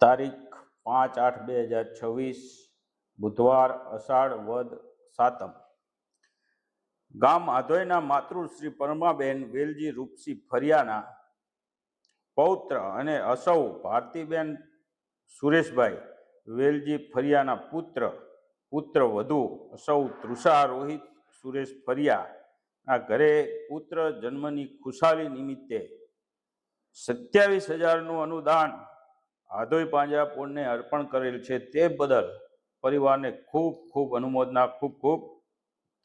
તારીખ 5/8/2026 બુધવાર અષાઢ વદ સાતમ। ગામ આધોઈના માતૃશ્રી પરમાબેન વેલજી રૂપસી ફરિયાના પૌત્ર અને અસૌ ભારતીબેન સુરેશભાઈ વેલજી ફરિયાના પુત્ર વધુ અસૌ તૃષા રોહિત સુરેશ ફરિયાના ઘરે પુત્ર જન્મની ખુશાલી નિમિત્તે 27,000નું અનુદાન આધોઈ પાંજરાપોળને અર્પણ કરેલ છે। તે બદલ પરિવારને ખૂબ ખૂબ અનુમોદના, ખૂબ ખૂબ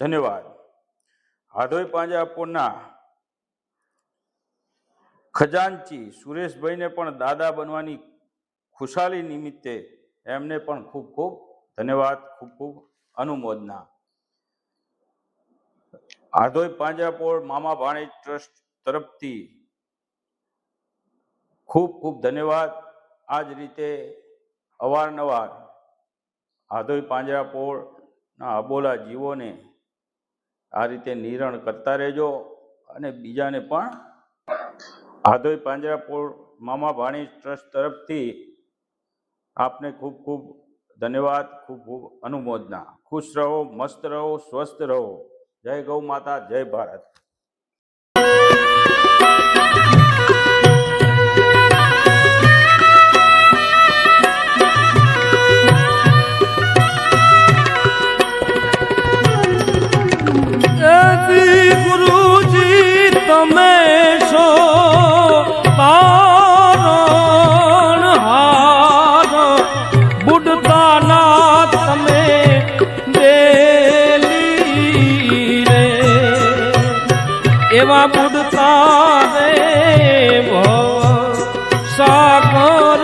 ધન્યવાદ। આધોઈ પાંજરાપોળના ખજાનચી સુરેશભાઈને પણ દાદા બનવાની ખુશાલી નિમિત્તે એમને પણ ખૂબ ખૂબ ધન્યવાદ, ખૂબ ખૂબ અનુમોદના। આધોઈ પાંજરાપોળ મામા ભાણેજ ટ્રસ્ટ તરફથી ખૂબ ખૂબ ધન્યવાદ। આ જ રીતે અવારનવાર આધોઈ પાંજરાપોળના અબોલા જીવોને આ રીતે નિરણ કરતા રહેજો અને બીજાને પણ આધોઈ પાંજરાપોળ મામા ભાણેજ ટ્રસ્ટ તરફથી આપને ખૂબ ખૂબ ધન્યવાદ, ખૂબ ખૂબ અનુમોદના। ખુશ રહો, મસ્ત રહો, સ્વસ્થ રહો। જય ગૌ માતા, જય ભારત। ગુરુજી તમે છો તારણહાર, બુડતાના તમે બેલી રે, એવા બુડતા રે ભવ સાગર